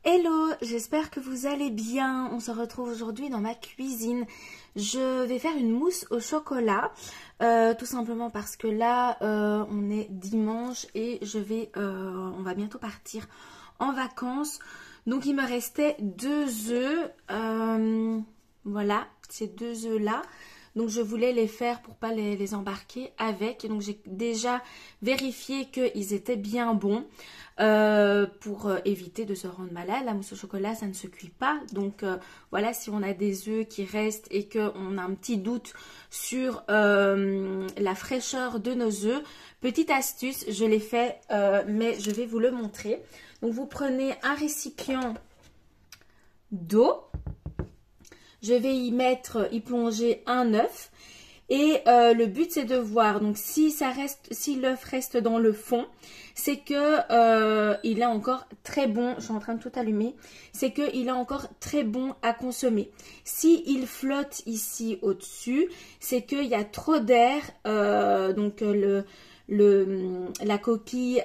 Hello, j'espère que vous allez bien. On se retrouve aujourd'hui dans ma cuisine. Je vais faire une mousse au chocolat, tout simplement parce que là, on est dimanche et on va bientôt partir en vacances. Donc il me restait 2 œufs, voilà, ces 2 œufs-là. Donc je voulais les faire pour pas les embarquer avec. Donc j'ai déjà vérifié qu'ils étaient bien bons pour éviter de se rendre malade. La mousse au chocolat, ça ne se cuit pas. Donc voilà, si on a des œufs qui restent et qu'on a un petit doute sur la fraîcheur de nos œufs, petite astuce, je l'ai fait, mais je vais vous le montrer. Donc vous prenez un récipient d'eau. Je vais y plonger un œuf et le but c'est de voir, donc si l'œuf reste dans le fond, c'est que il est encore très bon. Je suis en train de tout allumer, c'est que il est encore très bon à consommer. Si il flotte ici au-dessus, c'est qu'il y a trop d'air, donc la coquille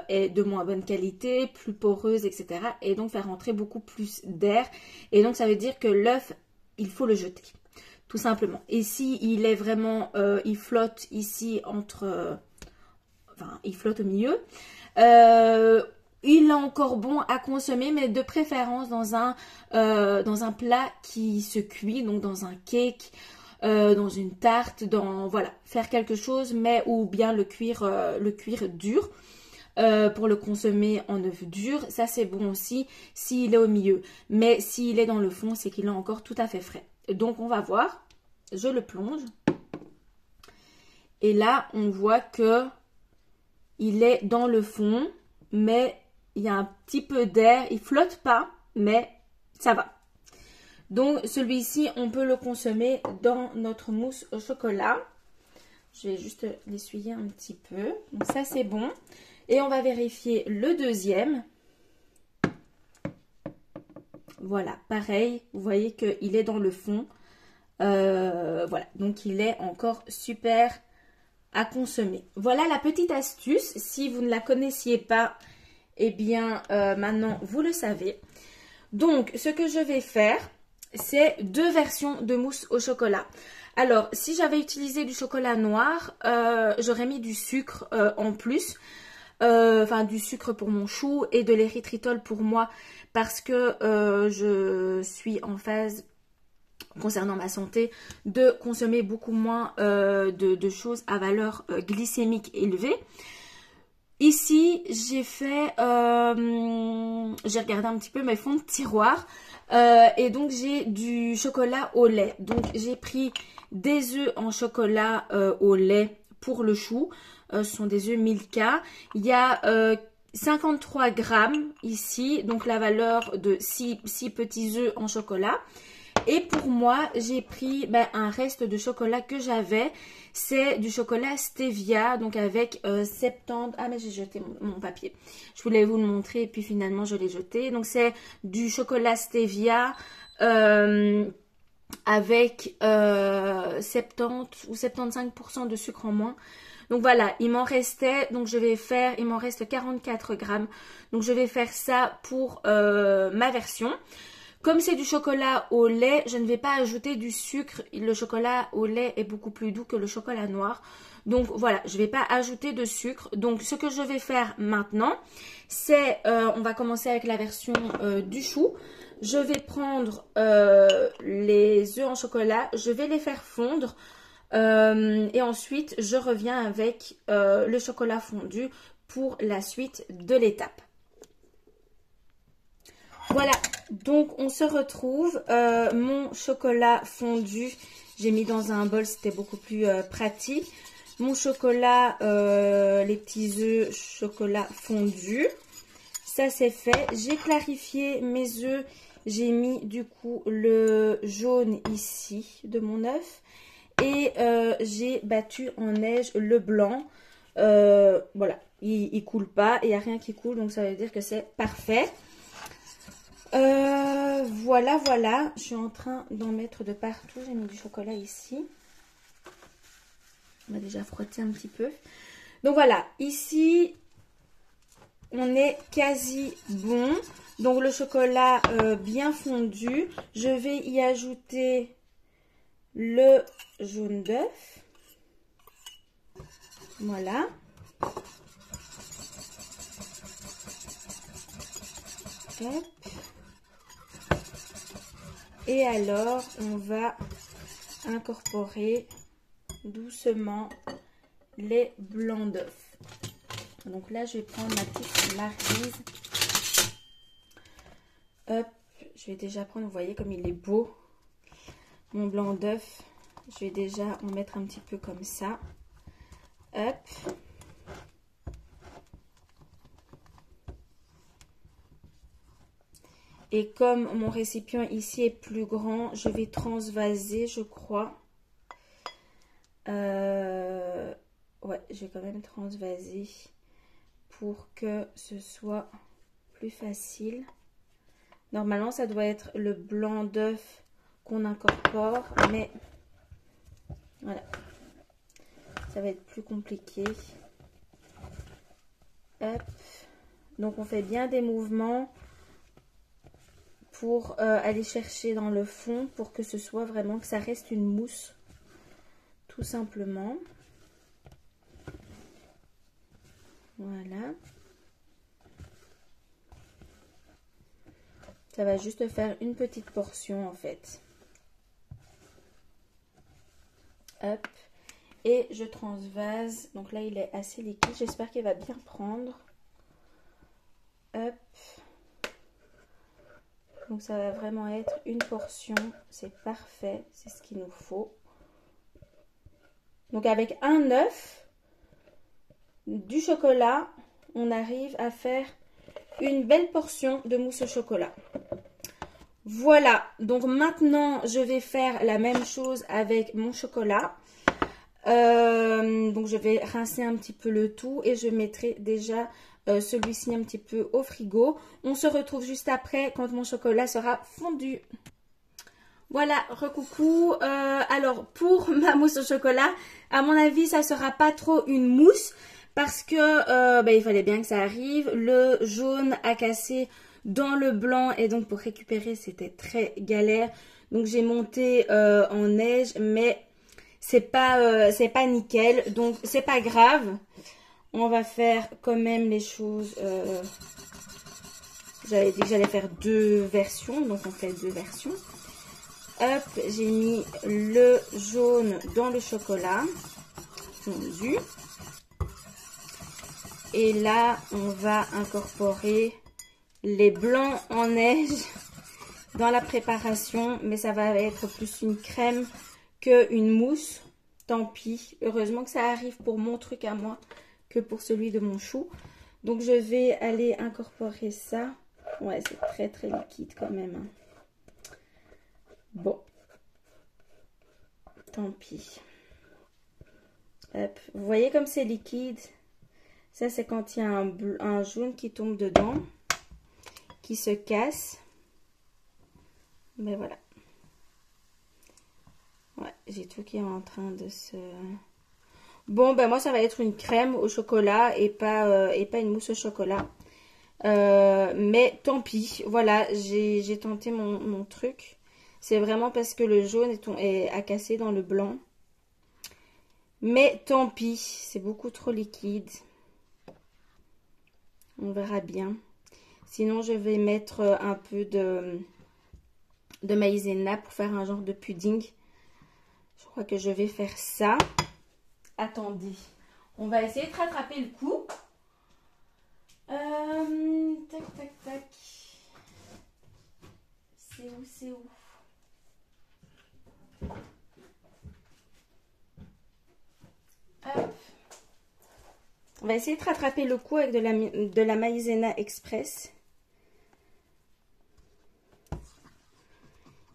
est de moins bonne qualité, plus poreuse, etc. Et donc faire rentrer beaucoup plus d'air. Et donc ça veut dire que l'œuf, il faut le jeter, tout simplement. Et si il est vraiment, il flotte ici il flotte au milieu, il est encore bon à consommer, mais de préférence dans un plat qui se cuit, donc dans un cake, dans une tarte, voilà, faire quelque chose, mais ou bien le cuire dur pour le consommer en œuf dur. Ça c'est bon aussi s'il est au milieu, mais s'il est dans le fond, c'est qu'il est encore tout à fait frais. Donc on va voir, je le plonge et là on voit que il est dans le fond, mais il y a un petit peu d'air, il flotte pas, mais ça va. Donc celui-ci, on peut le consommer dans notre mousse au chocolat. Je vais juste l'essuyer un petit peu. Donc ça, c'est bon. Et on va vérifier le deuxième. Voilà, pareil, vous voyez qu'il est dans le fond. Voilà, donc il est encore super à consommer. Voilà la petite astuce. Si vous ne la connaissiez pas, eh bien maintenant vous le savez. Donc ce que je vais faire, c'est 2 versions de mousse au chocolat. Alors, si j'avais utilisé du chocolat noir, j'aurais mis du sucre en plus. Enfin, du sucre pour mon chou et de l'érythritol pour moi. Parce que je suis en phase, concernant ma santé, de consommer beaucoup moins de choses à valeur glycémique élevée. Ici, j'ai regardé un petit peu mes fonds de tiroir et donc j'ai du chocolat au lait. Donc j'ai pris des œufs en chocolat au lait pour le chou. Ce sont des œufs Milka. Il y a 53 grammes ici, donc la valeur de 6 petits œufs en chocolat. Et pour moi, j'ai pris un reste de chocolat que j'avais. C'est du chocolat stevia, donc avec 70... Ah mais j'ai jeté mon papier. Je voulais vous le montrer et puis finalement je l'ai jeté. Donc c'est du chocolat stevia avec 70 ou 75% de sucre en moins. Donc voilà, il m'en restait, il m'en reste 44 grammes. Donc je vais faire ça pour ma version. Comme c'est du chocolat au lait, je ne vais pas ajouter du sucre. Le chocolat au lait est beaucoup plus doux que le chocolat noir. Donc voilà, je ne vais pas ajouter de sucre. Donc ce que je vais faire maintenant, c'est, on va commencer avec la version du chou. Je vais prendre les œufs en chocolat, je vais les faire fondre. Et ensuite, je reviens avec le chocolat fondu pour la suite de l'étape. Voilà, donc on se retrouve. Mon chocolat fondu, j'ai mis dans un bol, c'était beaucoup plus pratique. Mon chocolat, les petits œufs chocolat fondu, ça c'est fait. J'ai clarifié mes œufs, j'ai mis du coup le jaune ici de mon œuf. Et j'ai battu en neige le blanc. Voilà, il coule pas, il n'y a rien qui coule, donc ça veut dire que c'est parfait. Voilà, je suis en train d'en mettre de partout. J'ai mis du chocolat ici. On va déjà frotter un petit peu. Donc voilà, ici, on est quasi bon. Donc le chocolat bien fondu. Je vais y ajouter le jaune d'œuf. Voilà. Hop. Et alors, on va incorporer doucement les blancs d'œufs. Donc là, je vais prendre ma petite marquise. Hop, je vais déjà prendre, vous voyez comme il est beau, mon blanc d'œuf. Je vais déjà en mettre un petit peu comme ça. Hop. Et comme mon récipient ici est plus grand, je vais transvaser, je crois. Ouais, je vais quand même transvaser pour que ce soit plus facile. Normalement, ça doit être le blanc d'œuf qu'on incorpore, mais voilà, ça va être plus compliqué. Hop. Donc, on fait bien des mouvements pour aller chercher dans le fond pour que ce soit vraiment, que ça reste une mousse, tout simplement. Voilà. Ça va juste faire une petite portion en fait. Hop. Et je transvase. Donc là, il est assez liquide. J'espère qu'il va bien prendre. Hop. Donc ça va vraiment être une portion. C'est parfait. C'est ce qu'il nous faut. Donc avec un œuf, du chocolat, on arrive à faire une belle portion de mousse au chocolat. Voilà, donc maintenant je vais faire la même chose avec mon chocolat. Donc je vais rincer un petit peu le tout et je mettrai déjà celui-ci un petit peu au frigo. On se retrouve juste après quand mon chocolat sera fondu. Voilà, recoucou. Alors pour ma mousse au chocolat, à mon avis ça sera pas trop une mousse parce que il fallait bien que ça arrive. Le jaune a cassé dans le blanc et donc pour récupérer c'était très galère. Donc j'ai monté en neige, mais c'est pas nickel, donc c'est pas grave. On va faire quand même les choses. J'avais dit que j'allais faire deux versions, donc on fait deux versions. Hop, j'ai mis le jaune dans le chocolat fondu. Et là, on va incorporer les blancs en neige dans la préparation. Mais ça va être plus une crème qu'une mousse. Tant pis. Heureusement que ça arrive pour mon truc à moi que pour celui de mon chou. Donc, je vais aller incorporer ça. Ouais, c'est très, très liquide quand même. Bon. Tant pis. Hop. Vous voyez comme c'est liquide? Ça, c'est quand il y a un jaune qui tombe dedans, qui se casse. Mais voilà. Ouais, j'ai tout qui est en train de se... Bon, ben moi, ça va être une crème au chocolat et pas une mousse au chocolat. Mais tant pis. Voilà, j'ai tenté mon truc. C'est vraiment parce que le jaune a cassé dans le blanc. Mais tant pis, c'est beaucoup trop liquide. On verra bien. Sinon, je vais mettre un peu de maïzena pour faire un genre de pudding. Je crois que je vais faire ça. Attendez. On va essayer de rattraper le coup. Tac, tac, tac. C'est où, c'est où? Hop. On va essayer de rattraper le coup avec de la maïzena express.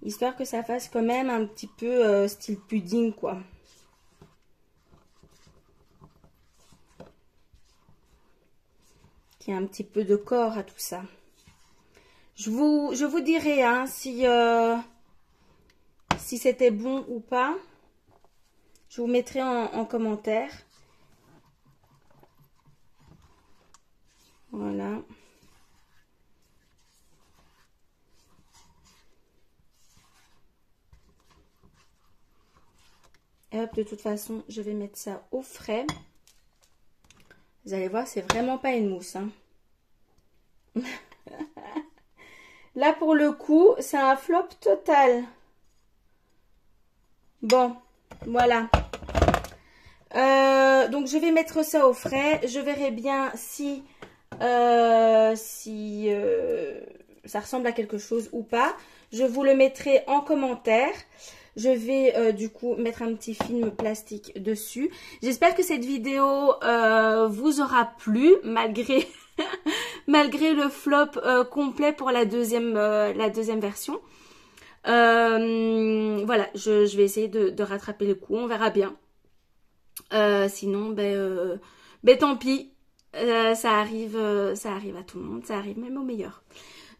Histoire que ça fasse quand même un petit peu style pudding, quoi. Qu'il y a un petit peu de corps à tout ça. Je vous dirai hein, si c'était bon ou pas. Je vous mettrai en commentaire. Voilà. Et hop, de toute façon, je vais mettre ça au frais. Vous allez voir, c'est vraiment pas une mousse. Hein. Là, pour le coup, c'est un flop total. Bon, voilà. Donc, je vais mettre ça au frais. Je verrai bien si, ça ressemble à quelque chose ou pas. Je vous le mettrai en commentaire. Je vais du coup mettre un petit film plastique dessus. J'espère que cette vidéo vous aura plu malgré, malgré le flop complet pour la deuxième version. Voilà, je vais essayer de rattraper le coup. On verra bien. Sinon, tant pis. Ça arrive à tout le monde. Ça arrive même au meilleur.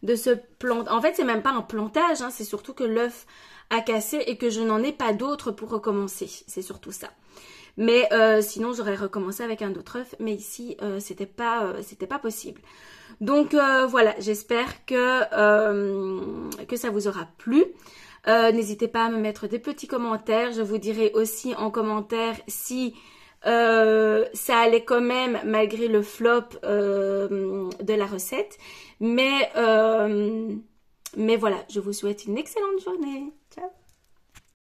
De se planter. En fait, c'est même pas un plantage. Hein, c'est surtout que l'œuf a cassé et que je n'en ai pas d'autre pour recommencer. C'est surtout ça. Mais sinon, j'aurais recommencé avec un autre œuf. Mais ici, c'était pas possible. Donc voilà, j'espère que ça vous aura plu. N'hésitez pas à me mettre des petits commentaires. Je vous dirai aussi en commentaire si ça allait quand même malgré le flop de la recette. Mais voilà, je vous souhaite une excellente journée.